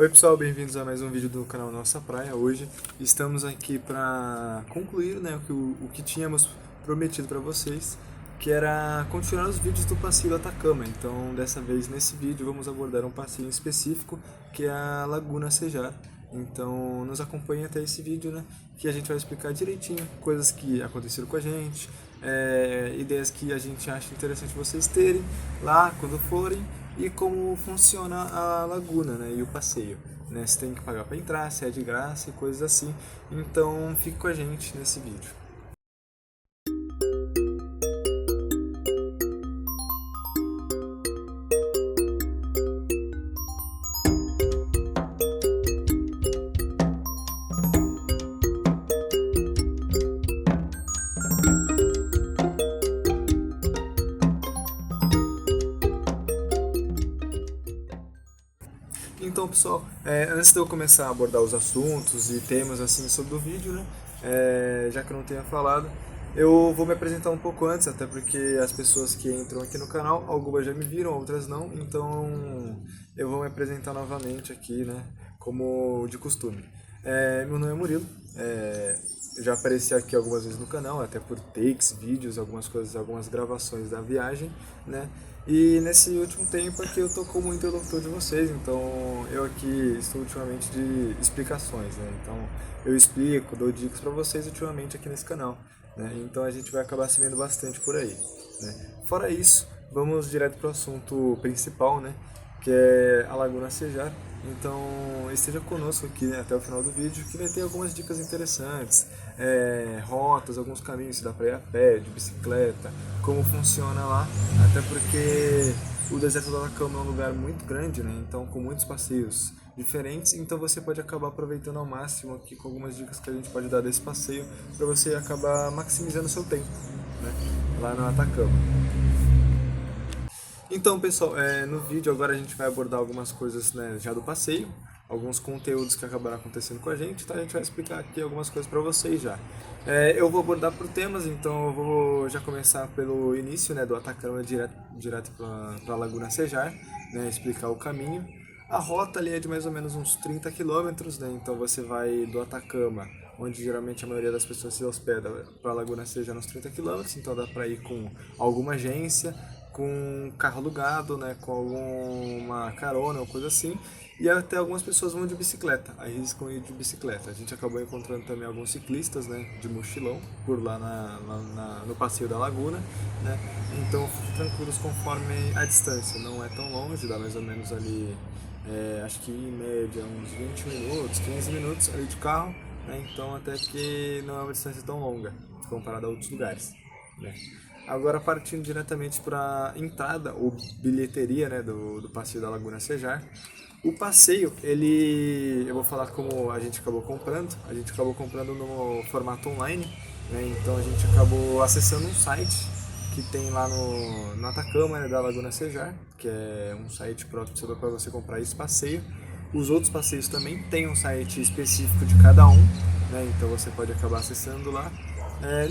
Oi pessoal, bem-vindos a mais um vídeo do canal Nossa Praia. Hoje estamos aqui para concluir, né, o que tínhamos prometido para vocês, que era continuar os vídeos do passeio do Atacama. Então, dessa vez nesse vídeo vamos abordar um passeio específico, que é a Laguna Sejar. Então, nos acompanhe até esse vídeo, né, que a gente vai explicar direitinho coisas que aconteceram com a gente, ideias que a gente acha interessante vocês terem lá quando forem, e como funciona a laguna, né, e o passeio, né, se tem que pagar para entrar, se é de graça e coisas assim. Então fique com a gente nesse vídeo. Então, pessoal, antes de eu começar a abordar os assuntos e temas assim sobre o vídeo, né, já que eu não tenha falado, eu vou me apresentar um pouco antes, até porque as pessoas que entram aqui no canal, algumas já me viram, outras não, então eu vou me apresentar novamente aqui, né, como de costume. Meu nome é Murilo, eu já apareci aqui algumas vezes no canal, até por takes, vídeos, algumas coisas, algumas gravações da viagem, né? E nesse último tempo aqui eu tô como interlocutor de vocês, então eu aqui estou ultimamente de explicações, né? Então eu explico, dou dicas para vocês ultimamente aqui nesse canal, né? Então a gente vai acabar se vendo bastante por aí, né? Fora isso, vamos direto pro assunto principal, né? Que é a Laguna Sejar. Então esteja conosco aqui, né, até o final do vídeo, que vai ter algumas dicas interessantes, rotas, alguns caminhos, se dá para ir a pé, de bicicleta, como funciona lá, até porque o deserto do Atacama é um lugar muito grande, né, então com muitos passeios diferentes, então você pode acabar aproveitando ao máximo aqui com algumas dicas que a gente pode dar desse passeio, para você acabar maximizando o seu tempo, né, lá no Atacama. Então, pessoal, no vídeo agora a gente vai abordar algumas coisas, né, já do passeio, alguns conteúdos que acabaram acontecendo com a gente, então a gente vai explicar aqui algumas coisas para vocês já. Eu vou abordar por temas, então eu vou já começar pelo início, né, do Atacama direto para a Laguna Sejar, né, explicar o caminho. A rota ali é de mais ou menos uns 30 quilômetros, né, então você vai do Atacama, onde geralmente a maioria das pessoas se hospeda, para a Laguna Sejar nos 30 quilômetros, então dá para ir com alguma agência, com carro alugado, né, com alguma carona ou coisa assim, e até algumas pessoas vão de bicicleta, arriscam ir de bicicleta. A gente acabou encontrando também alguns ciclistas, né, de mochilão por lá no passeio da laguna, né, então fiquem tranquilos conforme a distância, não é tão longe, dá mais ou menos ali, acho que em média uns 20 minutos, 15 minutos ali de carro, né, então até que não é uma distância tão longa comparada a outros lugares, né. Agora partindo diretamente para a entrada ou bilheteria, né, do passeio da Laguna Sejar. O passeio, eu vou falar como a gente acabou comprando. A gente acabou comprando no formato online, né, então a gente acabou acessando um site que tem lá no Atacama, né, da Laguna Sejar, que é um site próprio para você comprar esse passeio. Os outros passeios também têm um site específico de cada um, né, então você pode acabar acessando lá.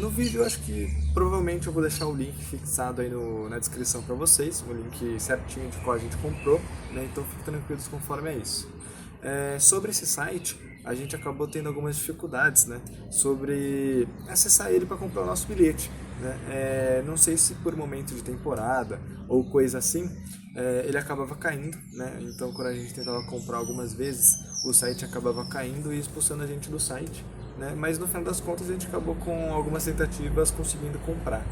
No vídeo eu acho que provavelmente eu vou deixar o link fixado aí na descrição para vocês, o link certinho de qual a gente comprou, né? Então fiquem tranquilos conforme é isso. Sobre esse site, a gente acabou tendo algumas dificuldades, né, sobre acessar ele para comprar o nosso bilhete, né? Não sei se por momento de temporada ou coisa assim, ele acabava caindo, né? Então quando a gente tentava comprar algumas vezes, o site acabava caindo e expulsando a gente do site, né? Mas no final das contas a gente acabou com algumas tentativas conseguindo comprar.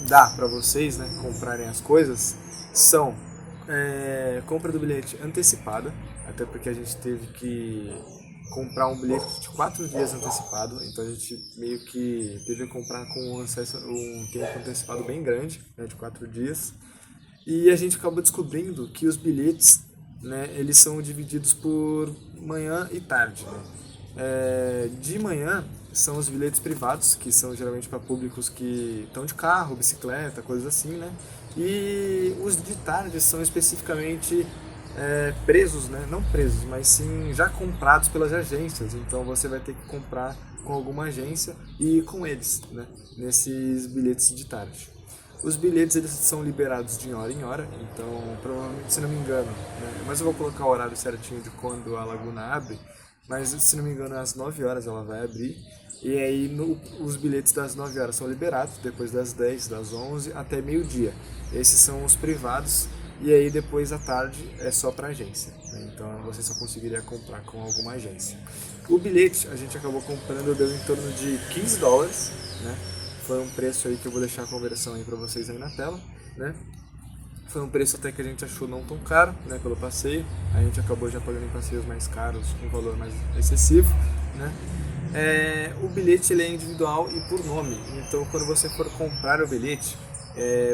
Dá para vocês, né, comprarem as coisas, são compra do bilhete antecipada, até porque a gente teve que comprar um bilhete de 4 dias antecipado, então a gente meio que teve que comprar com um tempo antecipado bem grande, né, de 4 dias. E a gente acabou descobrindo que os bilhetes, né, eles são divididos por manhã e tarde, né? De manhã são os bilhetes privados, que são geralmente para públicos que estão de carro, bicicleta, coisas assim, né? E os de tarde são especificamente presos, né? Não presos, mas sim já comprados pelas agências. Então você vai ter que comprar com alguma agência e ir com eles, né, nesses bilhetes de tarde. Os bilhetes eles são liberados de hora em hora, então provavelmente, se não me engano, né, mas eu vou colocar o horário certinho de quando a laguna abre, mas se não me engano às 9 horas ela vai abrir, e aí os bilhetes das 9 horas são liberados, depois das 10, das 11 até meio-dia. Esses são os privados, e aí depois à tarde é só para agência, né, então você só conseguiria comprar com alguma agência. O bilhete a gente acabou comprando, deu em torno de $15, né? Foi um preço aí que eu vou deixar a conversão aí para vocês aí na tela, né? Foi um preço até que a gente achou não tão caro, né, pelo passeio. A gente acabou já pagando em passeios mais caros, com um valor mais excessivo, né? O bilhete ele é individual e por nome. Então, quando você for comprar o bilhete,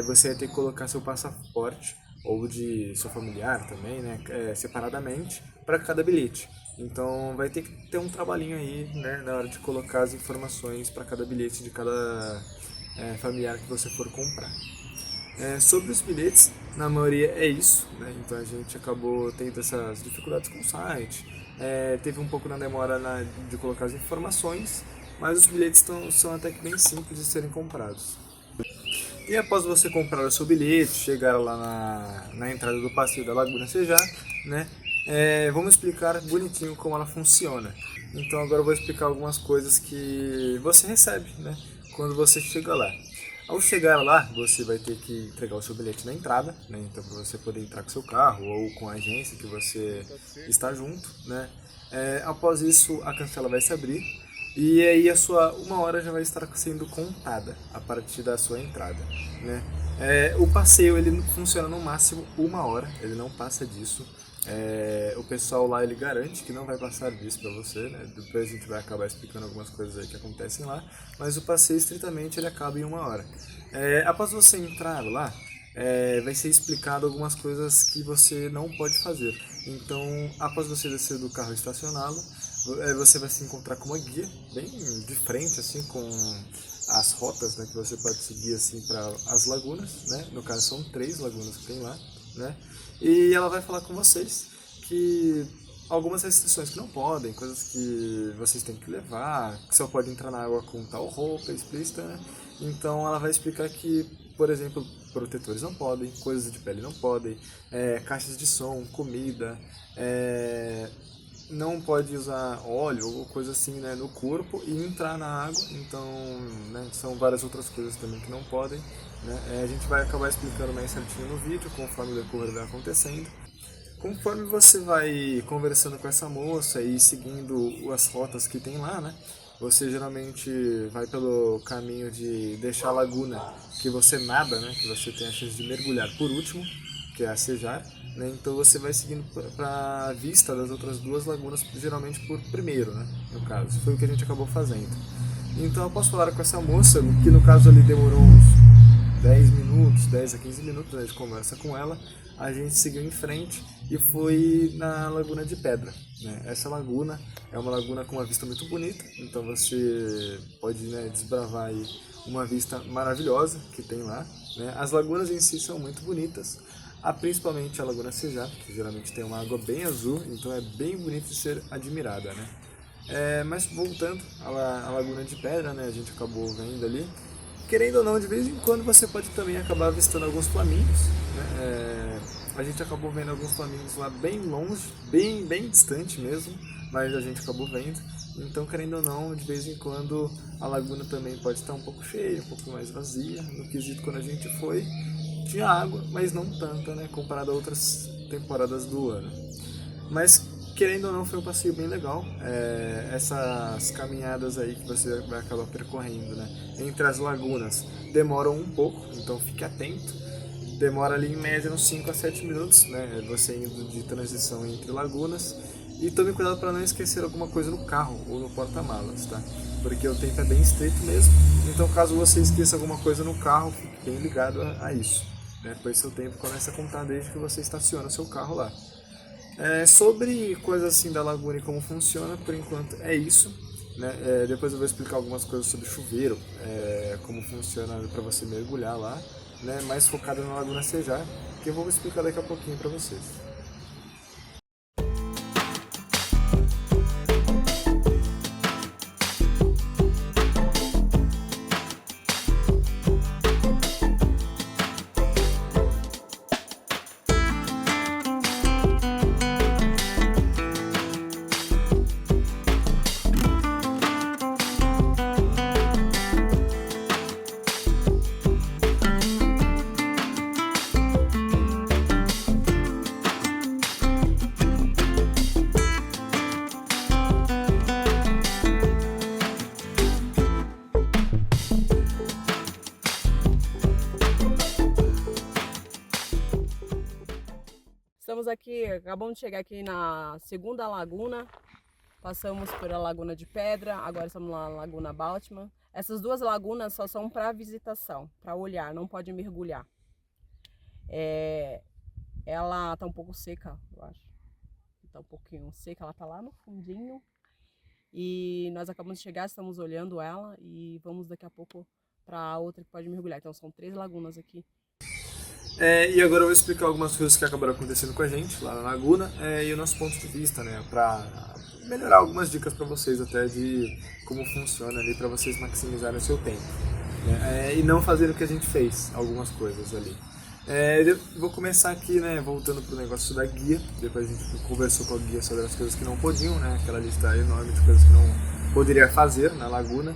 você vai ter que colocar seu passaporte ou de seu familiar também, né, separadamente para cada bilhete. Então vai ter que ter um trabalhinho aí, né, na hora de colocar as informações para cada bilhete de cada familiar que você for comprar. Sobre os bilhetes, na maioria é isso, né? Então a gente acabou tendo essas dificuldades com o site, teve um pouco na demora de colocar as informações, mas os bilhetes são até que bem simples de serem comprados. E após você comprar o seu bilhete, chegar lá na entrada do passeio da Laguna Sejar, né? Vamos explicar bonitinho como ela funciona. Então agora eu vou explicar algumas coisas que você recebe, né, quando você chega lá. Ao chegar lá, você vai ter que entregar o seu bilhete na entrada, né, então para você poder entrar com seu carro ou com a agência que você está junto, né. Após isso, a cancela vai se abrir e aí a sua 1 hora já vai estar sendo contada a partir da sua entrada, né. O passeio ele funciona no máximo 1 hora, ele não passa disso. O pessoal lá ele garante que não vai passar disso para você, né? Depois a gente vai acabar explicando algumas coisas aí que acontecem lá, mas o passeio estritamente ele acaba em 1 hora. Após você entrar lá, vai ser explicado algumas coisas que você não pode fazer. Então, após você descer do carro e estacioná-lo, você vai se encontrar com uma guia bem de frente, assim, com as rotas, né, que você pode seguir assim para as lagunas, né? No caso são 3 lagunas que tem lá, né? E ela vai falar com vocês que algumas restrições que não podem, coisas que vocês têm que levar, que só pode entrar na água com tal roupa explícita, né? Então ela vai explicar que, por exemplo, protetores não podem, coisas de pele não podem, caixas de som, comida, não pode usar óleo ou coisa assim, né, no corpo e entrar na água. Então, né, são várias outras coisas também que não podem, né. A gente vai acabar explicando mais certinho no vídeo, conforme o decorrer vai acontecendo. Conforme você vai conversando com essa moça e seguindo as rotas que tem lá, né, você geralmente vai pelo caminho de deixar a laguna, que você nada, né, que você tem a chance de mergulhar por último, que é a Sejar, né, então você vai seguindo para a vista das outras 2 lagunas, geralmente por primeiro, né, no caso. Foi o que a gente acabou fazendo. Então eu posso falar com essa moça, que no caso ali demorou uns 10 minutos, 10 a 15 minutos, né, de conversa com ela. A gente seguiu em frente e foi na Laguna de Pedra, né? Essa laguna é uma laguna com uma vista muito bonita, então você pode, né, desbravar aí uma vista maravilhosa que tem lá, né? As lagunas em si são muito bonitas, principalmente a Laguna Sejar, que geralmente tem uma água bem azul, então é bem bonito de ser admirada, né? Mas voltando à Laguna de Pedra, né, a gente acabou vendo ali. Querendo ou não, de vez em quando você pode também acabar avistando alguns flamingos, né? A gente acabou vendo alguns flamingos lá bem longe, bem distante mesmo, mas a gente acabou vendo. Então, querendo ou não, de vez em quando a laguna também pode estar um pouco cheia, um pouco mais vazia. No quesito, quando a gente foi, tinha água, mas não tanta, né, comparado a outras temporadas do ano. Mas, querendo ou não, foi um passeio bem legal. Essas caminhadas aí que você vai acabar percorrendo, né, entre as lagunas demoram um pouco, então fique atento. Demora ali em média uns 5 a 7 minutos, né, você indo de transição entre lagunas. E tome cuidado para não esquecer alguma coisa no carro ou no porta-malas, tá? Porque o tempo é bem estreito mesmo. Então, caso você esqueça alguma coisa no carro, fique bem ligado a isso, né? Pois seu tempo começa a contar desde que você estaciona o seu carro lá. Sobre coisas assim da laguna e como funciona, por enquanto é isso, né? Depois eu vou explicar algumas coisas sobre chuveiro, como funciona para você mergulhar lá, né? Mais focado na Laguna Sejar, que eu vou explicar daqui a pouquinho para vocês. estamos aqui, acabamos de chegar aqui na segunda laguna. Passamos pela Laguna de Pedra, agora estamos na Laguna Baltman. Essas duas lagunas só são para visitação, para olhar, não pode mergulhar. Ela está um pouco seca, eu acho. Está um pouquinho seca, ela está lá no fundinho. E nós acabamos de chegar, estamos olhando ela e vamos daqui a pouco para outra que pode mergulhar. Então são 3 lagunas aqui. E agora eu vou explicar algumas coisas que acabaram acontecendo com a gente lá na Laguna e o nosso ponto de vista, né, para melhorar algumas dicas para vocês até de como funciona ali para vocês maximizarem o seu tempo, né, e não fazerem o que a gente fez, algumas coisas ali. Eu vou começar aqui, né, voltando pro negócio da guia. Depois a gente conversou com a guia sobre as coisas que não podiam, né, aquela lista enorme de coisas que não poderia fazer na Laguna.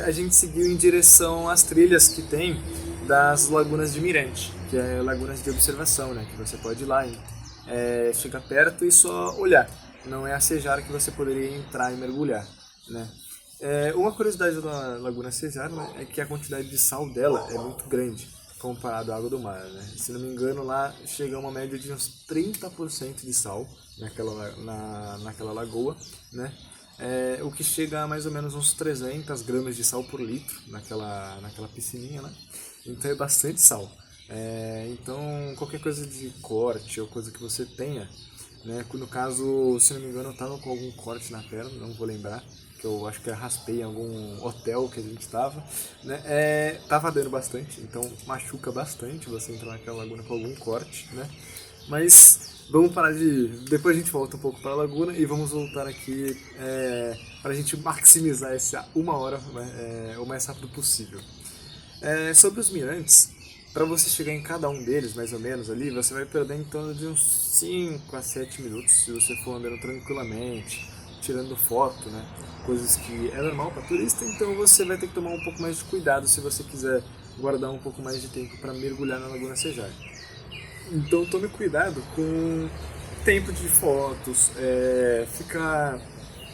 A gente seguiu em direção às trilhas que tem das lagunas de Mirante, que é lagunas de observação, né, que você pode ir lá e chegar perto e só olhar. Não é a Sejar que você poderia entrar e mergulhar, né. Uma curiosidade da Laguna Sejar, né, é que a quantidade de sal dela é muito grande comparado à água do mar, né. Se não me engano, lá chega a uma média de uns 30% de sal naquela lagoa, né. O que chega a mais ou menos uns 300 gramas de sal por litro naquela piscininha, né? Então é bastante sal. Então qualquer coisa de corte ou coisa que você tenha, né? No caso, se não me engano, eu estava com algum corte na perna, não vou lembrar, que eu acho que eu raspei em algum hotel que a gente estava, né? Tava dando bastante, então machuca bastante você entrar naquela laguna com algum corte, né? Mas vamos parar de... Depois a gente volta um pouco para a laguna e vamos voltar aqui para a gente maximizar essa 1 hora o mais rápido possível. Sobre os mirantes, para você chegar em cada um deles, mais ou menos, ali, você vai perder em torno de uns 5 a 7 minutos se você for andando tranquilamente, tirando foto, né? Coisas que é normal para turista, então você vai ter que tomar um pouco mais de cuidado se você quiser guardar um pouco mais de tempo para mergulhar na Laguna Sejar. Então tome cuidado com tempo de fotos, ficar,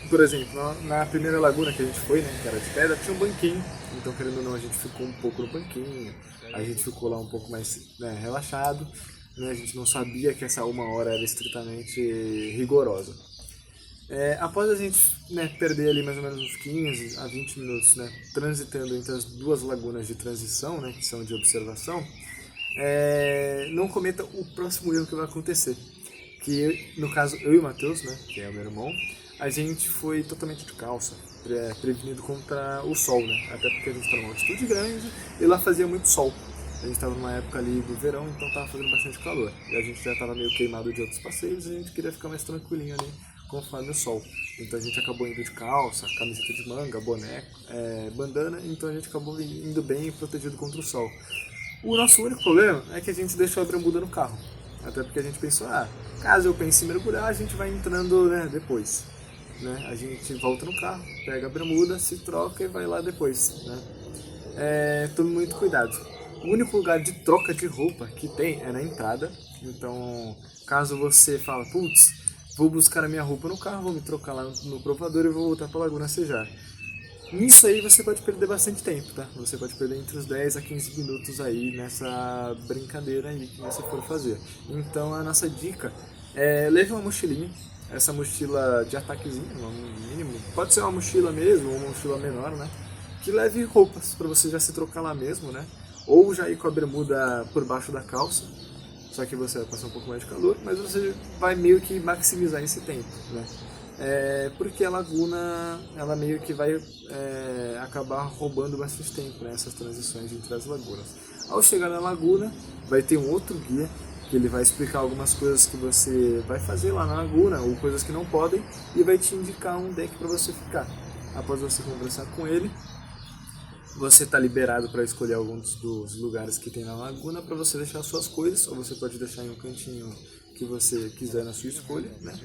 por exemplo, na primeira laguna que a gente foi, né, que era de pedra, tinha um banquinho, então querendo ou não a gente ficou um pouco no banquinho, a gente ficou lá um pouco mais, né, relaxado, né, a gente não sabia que essa 1 hora era estritamente rigorosa. Após a gente, né, perder ali mais ou menos uns 15 a 20 minutos, né, transitando entre as 2 lagunas de transição, né, que são de observação, não cometa o próximo erro que vai acontecer. Que no caso eu e o Matheus, né, que é o meu irmão, a gente foi totalmente de calça, prevenido contra o sol, né? Até porque a gente estava numa altitude grande e lá fazia muito sol. A gente estava numa época ali do verão, então estava fazendo bastante calor. E a gente já estava meio queimado de outros passeios e a gente queria ficar mais tranquilinho ali conforme o sol. Então a gente acabou indo de calça, camiseta de manga, boné, bandana, então a gente acabou indo bem protegido contra o sol. O nosso único problema é que a gente deixou a bermuda no carro. Até porque a gente pensou, caso eu pense em mergulhar, a gente vai entrando, né, depois. Né? A gente volta no carro, pega a bermuda, se troca e vai lá depois. Né? Tome muito cuidado. O único lugar de troca de roupa que tem é na entrada. Então, caso você fala, putz, vou buscar a minha roupa no carro, vou me trocar lá no provador e vou voltar para a Laguna Sejar. Nisso aí você pode perder bastante tempo, tá? Você pode perder entre os 10 a 15 minutos aí nessa brincadeira aí que você for fazer. Então a nossa dica leve uma mochilinha, essa mochila de ataquezinho, no mínimo. Pode ser uma mochila mesmo, ou uma mochila menor, né? Que leve roupas para você já se trocar lá mesmo, né? Ou já ir com a bermuda por baixo da calça, só que você vai passar um pouco mais de calor, mas você vai meio que maximizar esse tempo, né? Porque a laguna, ela meio que vai acabar roubando bastante tempo, né, essas transições entre as lagunas. Ao chegar na laguna, vai ter um outro guia que ele vai explicar algumas coisas que você vai fazer lá na laguna, ou coisas que não podem, e vai te indicar um deck para você ficar. Após você conversar com ele, você está liberado para escolher alguns dos lugares que tem na laguna para você deixar suas coisas, ou você pode deixar em um cantinho que você quiser na sua escolha, né?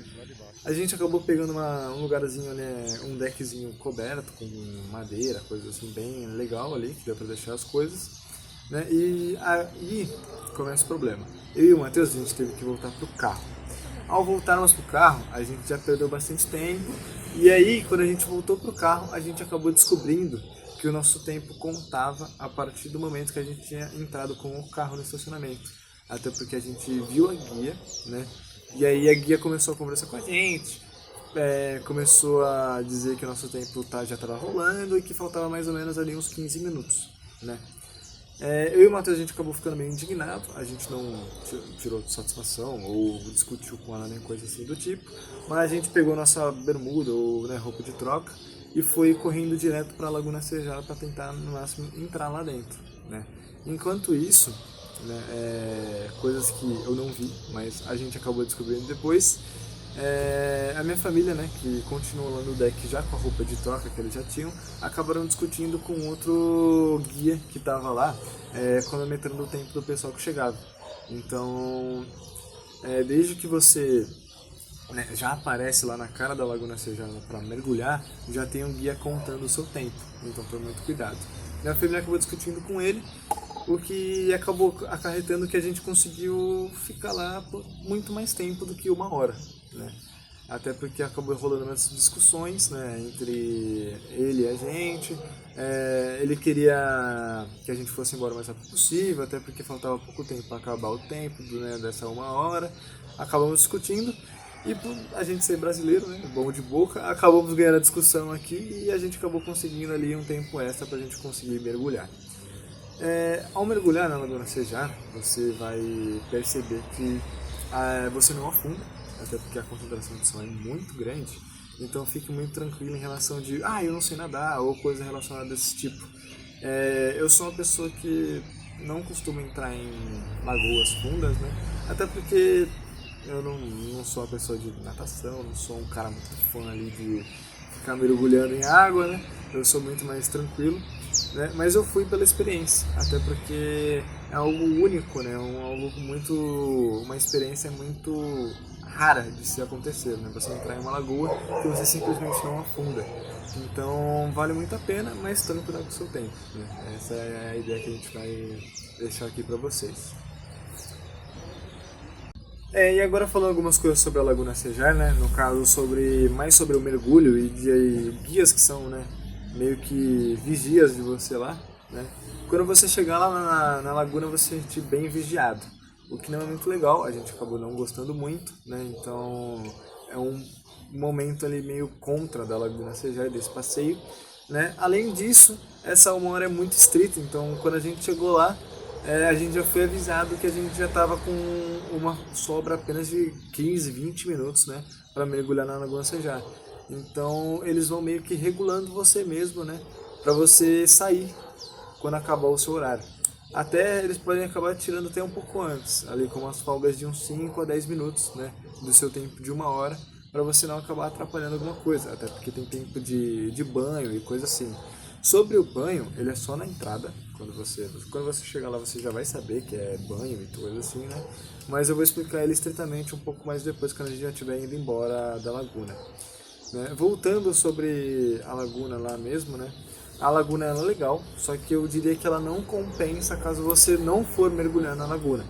A gente acabou pegando um lugarzinho, né, um deckzinho coberto com madeira, coisa assim bem legal ali, que deu para deixar as coisas, né? E aí começa o problema. Eu e o Matheus, a gente teve que voltar pro carro. Ao voltarmos pro carro, a gente já perdeu bastante tempo. E aí, quando a gente voltou pro carro, a gente acabou descobrindo que o nosso tempo contava a partir do momento que a gente tinha entrado com o carro no estacionamento. Até porque a gente viu a guia, né? E aí a guia começou a conversar com a gente, começou a dizer que o nosso tempo já estava rolando e que faltava mais ou menos ali uns 15 minutos, né? Eu e o Matheus, a gente acabou ficando meio indignado, a gente não tirou satisfação ou discutiu com ela nem coisa assim do tipo, mas a gente pegou nossa bermuda ou, né, roupa de troca e foi correndo direto para a Laguna Sejara para tentar no máximo entrar lá dentro, né? Enquanto isso, né, coisas que eu não vi, mas a gente acabou descobrindo depois, a minha família, né, que continuou lá no deck já com a roupa de troca que eles já tinham, acabaram discutindo com outro guia que estava lá, cronometrando o tempo do pessoal que chegava. Então, desde que você, né, já aparece lá na cara da Laguna Sejana para mergulhar, já tem um guia contando o seu tempo. Então, tome muito cuidado. Minha família acabou discutindo com ele, o que acabou acarretando que a gente conseguiu ficar lá por muito mais tempo do que 1 hora, né? Até porque acabou rolando umas discussões, né, entre ele e a gente. Ele queria que a gente fosse embora o mais rápido possível, até porque faltava pouco tempo para acabar o tempo, né, dessa 1 hora. Acabamos discutindo e por a gente ser brasileiro, né, bom de boca, acabamos ganhando a discussão aqui e a gente acabou conseguindo ali um tempo extra para a gente conseguir mergulhar. Ao mergulhar na Laguna Sejara, você vai perceber que você não afunda, até porque a concentração de som é muito grande, então fique muito tranquilo em relação de eu não sei nadar, ou coisa relacionada desse tipo. Eu sou uma pessoa que não costuma entrar em lagoas fundas, né? Até porque eu não sou uma pessoa de natação, não sou um cara muito fã ali de ficar mergulhando em água, né? Eu sou muito mais tranquilo, né? Mas eu fui pela experiência, até porque é algo único, né? Uma experiência muito rara de se acontecer, né? Você entrar em uma lagoa que você simplesmente não afunda. Então vale muito a pena, mas tome cuidado com o seu tempo, né? Essa é a ideia que a gente vai deixar aqui para vocês. E agora falando algumas coisas sobre a Laguna Sejar, né? No caso, mais sobre o mergulho e de guias que são, né, meio que vigias de você lá, né? Quando você chegar lá na laguna, você se sente bem vigiado, o que não é muito legal, a gente acabou não gostando muito, né? Então é um momento ali meio contra da Laguna Sejar, desse passeio, né? Além disso, essa 1 hora é muito estrita, então quando a gente chegou lá, a gente já foi avisado que a gente já estava com uma sobra apenas de 15, 20 minutos, né, para mergulhar na Laguna Sejar. Então eles vão meio que regulando você mesmo, né, para você sair quando acabar o seu horário. Até eles podem acabar tirando até um pouco antes, ali com umas folgas de uns 5 a 10 minutos, né, do seu tempo de 1 hora, para você não acabar atrapalhando alguma coisa, até porque tem tempo de banho e coisa assim. Sobre o banho, ele é só na entrada, quando você chegar lá você já vai saber que é banho e coisa assim, né? Mas eu vou explicar ele estritamente um pouco mais depois, quando a gente já estiver indo embora da laguna. Né? Voltando sobre a laguna lá mesmo, né? A laguna ela é legal, só que eu diria que ela não compensa caso você não for mergulhar na laguna.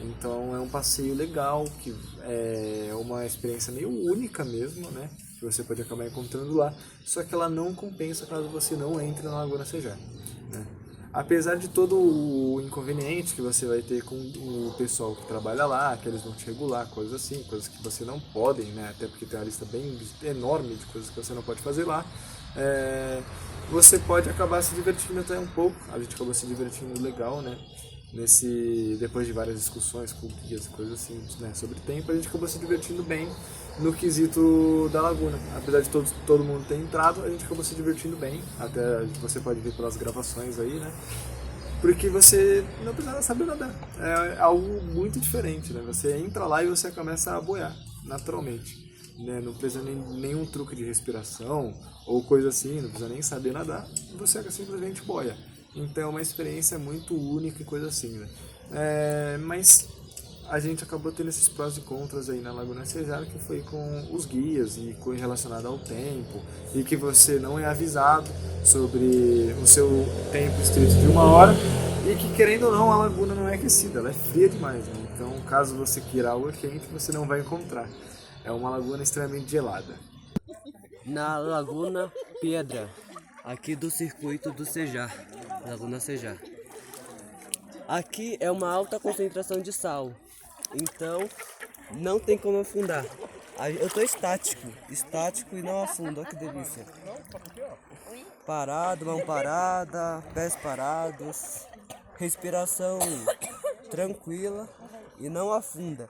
Então é um passeio legal, que é uma experiência meio única mesmo, né? Que você pode acabar encontrando lá, só que ela não compensa caso você não entre na Laguna Sejar, né? Apesar de todo o inconveniente que você vai ter com o pessoal que trabalha lá, que eles vão te regular, coisas assim, coisas que você não podem, né? Até porque tem uma lista bem enorme de coisas que você não pode fazer lá. Você pode acabar se divertindo até um pouco. A gente acabou se divertindo legal, né? Depois de várias discussões com guias e coisas assim, né, sobre tempo, a gente acabou se divertindo bem no quesito da laguna. Apesar de todo mundo ter entrado, a gente acabou se divertindo bem. Até você pode ver pelas gravações aí, né? Porque você não precisa saber nadar. É algo muito diferente, né? Você entra lá e você começa a boiar, naturalmente. Né? Não precisa nenhum truque de respiração ou coisa assim, não precisa nem saber nadar. Você simplesmente boia. Então é uma experiência muito única e coisa assim, né? Mas a gente acabou tendo esses prós e contras aí na Laguna Sejar, que foi com os guias e relacionado ao tempo, e que você não é avisado sobre o seu tempo estrito de 1 hora, e que, querendo ou não, a laguna não é aquecida, ela é fria demais, né? Então, caso você queira água quente, você não vai encontrar. É uma laguna extremamente gelada. Na Laguna Piedra, aqui do circuito do Sejar, Laguna Sejar. Aqui é uma alta concentração de sal, então não tem como afundar. Eu tô estático e não afundo, olha que delícia. Parado, mão parada, pés parados, respiração tranquila e não afunda.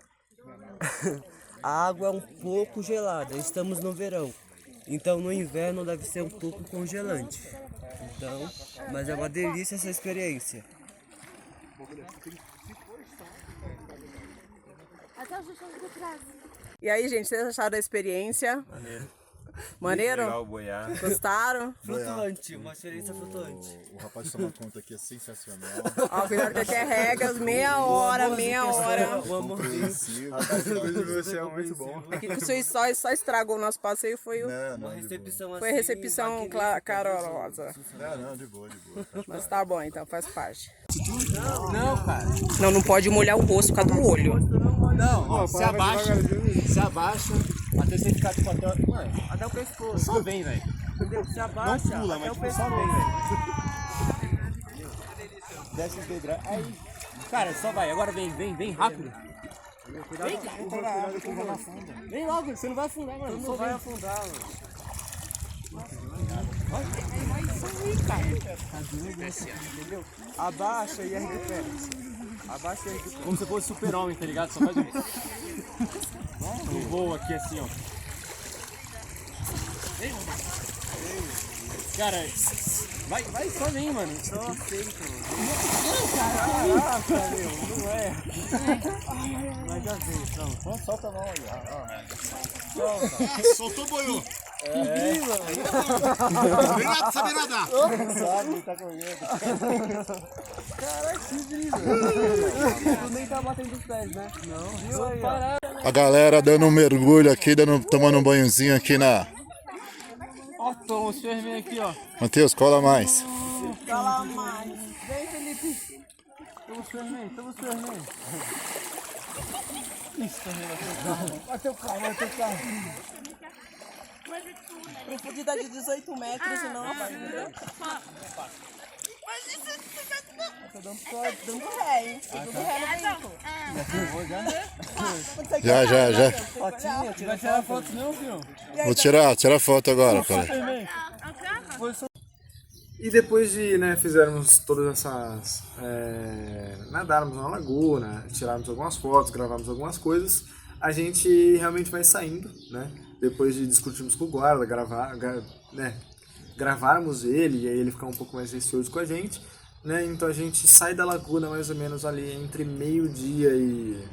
A água é um pouco gelada, estamos no verão, então no inverno deve ser um pouco congelante. Então, mas é uma delícia essa experiência. E aí, gente, vocês acharam da experiência? Maneiro? Legal boiar. Gostaram? Flutuante, uma experiência flutuante. O rapaz toma conta aqui é sensacional. Ó, cuidado que aqui é regras, meia hora. O amorzinho. Você é muito bom. Aqui que vocês só estragou o nosso passeio foi Uma recepção assim. foi a recepção carorosa. Não, de boa. Mas tá bom, então, faz parte. Não, cara. Não pode molhar o rosto por causa do olho. Não, ó, se abaixa, até você ficar tipo até o pescoço. Só vem, velho. Entendeu? Se abaixa, não pula, mas tipo, só vem, velho. Desce os dedos. Aí, cara, só vai. Agora vem rápido. Vem logo, você não vai afundar, mano. Você não vai afundar, mano. Entendeu? Abaixa e ergue o pé. Abaixa e ergue o pé. Como se fosse super-homem, tá ligado? Só faz um voo aqui assim, ó. Cara, vai só vem, mano. Só aceita, mano. Não, caraca, meu, não é. Mas já veio, então. Solta a mão aí, ó. Solta. Soltou, boiou. É, mano. Sabe nadar. Sabe, tá correndo. Caraca, que brisa. Tu nem tá batendo os pés, né? Não, viu aí, ó. A galera dando um mergulho aqui, tomando um banhozinho aqui na... Ó, toma os fermentos aqui, ó. Matheus, cola mais. Fala mais. Vem, Felipe. Toma os fermentos. Isso, fermento. Bateu o carro. Profundidade de 18 metros, senão rapaz, entendeu? Tô dando ré, hein? Tô dando ré no bico. Já. Fotinha, vai tirar foto não, filho? Vou tirar foto agora, cara. E depois de, fizermos todas essas... nadarmos na laguna, tirarmos algumas fotos, gravarmos algumas coisas, a gente realmente vai saindo, né? Depois de discutirmos com o guarda, gravarmos ele e aí ele ficar um pouco mais receoso com a gente, né? Então a gente sai da laguna mais ou menos ali entre meio-dia e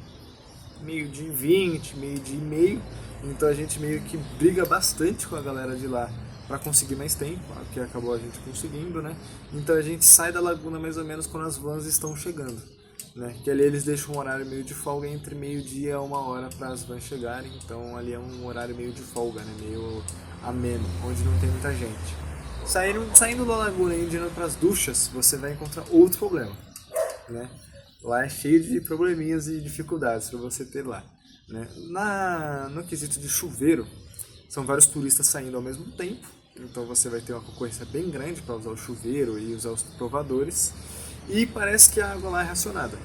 20, meio-dia e meio. Então a gente meio que briga bastante com a galera de lá para conseguir mais tempo, que acabou a gente conseguindo, né? Então a gente sai da laguna mais ou menos quando as vans estão chegando, né? Que ali eles deixam um horário meio de folga entre meio-dia e 1h para as vans chegarem, então ali é um horário meio de folga, né? Meio ameno, onde não tem muita gente. Saindo da laguna e indo para as duchas, você vai encontrar outro problema, né? Lá é cheio de probleminhas e dificuldades para você ter lá, né? No quesito de chuveiro, são vários turistas saindo ao mesmo tempo, então você vai ter uma concorrência bem grande para usar o chuveiro e usar os provadores. E parece que a água lá é racionada,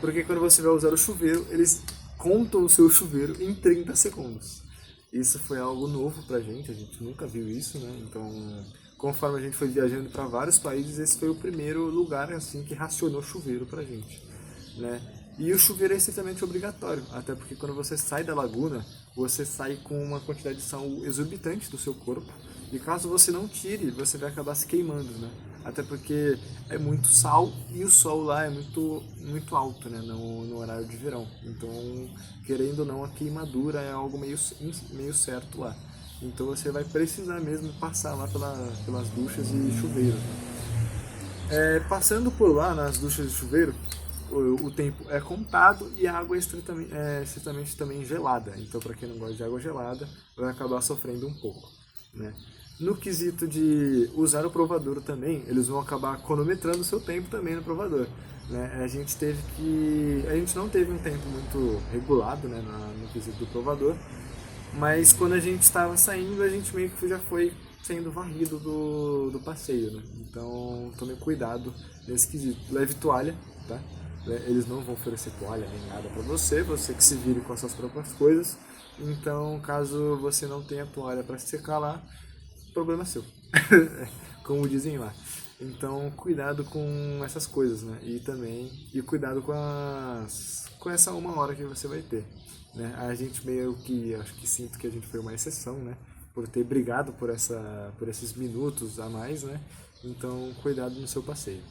porque quando você vai usar o chuveiro, eles contam o seu chuveiro em 30 segundos. Isso foi algo novo pra gente, a gente nunca viu isso, né? Então, conforme a gente foi viajando para vários países, esse foi o primeiro lugar assim que racionou chuveiro pra gente, né? E o chuveiro é estritamente obrigatório, até porque quando você sai da laguna, você sai com uma quantidade de sal exorbitante do seu corpo, e caso você não tire, você vai acabar se queimando, né? Até porque é muito sal e o sol lá é muito alto, né? No horário de verão. Então, querendo ou não, a queimadura é algo meio certo lá. Então você vai precisar mesmo passar lá pelas duchas e chuveiro. Passando por lá, nas duchas e chuveiro, o tempo é contado e a água é estritamente também gelada. Então, para quem não gosta de água gelada, vai acabar sofrendo um pouco, né? No quesito de usar o provador também, eles vão acabar cronometrando o seu tempo também no provador, né? A gente não teve um tempo muito regulado, né, no quesito do provador, mas quando a gente estava saindo, a gente meio que já foi sendo varrido do passeio, né? Então tome cuidado nesse quesito. Leve toalha, tá? né? Eles não vão oferecer toalha nem nada para você que se vire com as suas próprias coisas. Então, caso você não tenha toalha para se secar lá, problema é seu, como dizem lá. Então, cuidado com essas coisas, né? E cuidado com essa 1 hora que você vai ter, né? A gente meio que, acho que sinto que a gente foi uma exceção, né? Por ter brigado por esses minutos a mais, né? Então, cuidado no seu passeio.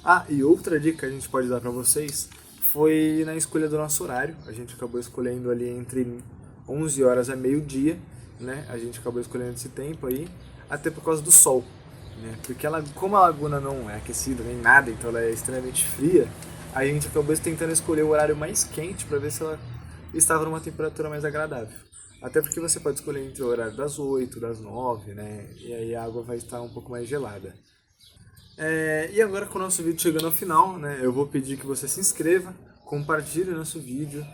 Ah, e outra dica que a gente pode dar para vocês foi na escolha do nosso horário. A gente acabou escolhendo ali entre 11 horas a meio-dia, né? A gente acabou escolhendo esse tempo aí, até por causa do sol, né? Porque como a laguna não é aquecida nem nada, então ela é extremamente fria, a gente acabou tentando escolher o horário mais quente para ver se ela estava numa temperatura mais agradável. Até porque você pode escolher entre o horário das 8, das 9, né? E aí a água vai estar um pouco mais gelada. E agora com o nosso vídeo chegando ao final, né, eu vou pedir que você se inscreva, compartilhe o nosso vídeo,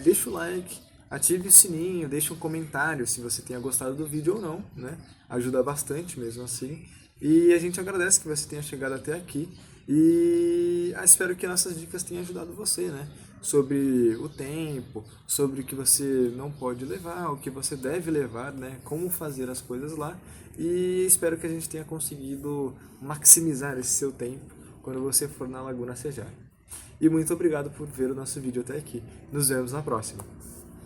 deixe o like, ative o sininho, deixe um comentário se você tenha gostado do vídeo ou não, né? Ajuda bastante mesmo assim. E a gente agradece que você tenha chegado até aqui e espero que nossas dicas tenham ajudado você, né? Sobre o tempo, sobre o que você não pode levar, o que você deve levar, né? Como fazer as coisas lá. E espero que a gente tenha conseguido maximizar esse seu tempo quando você for na Laguna Sejar. E muito obrigado por ver o nosso vídeo até aqui. Nos vemos na próxima.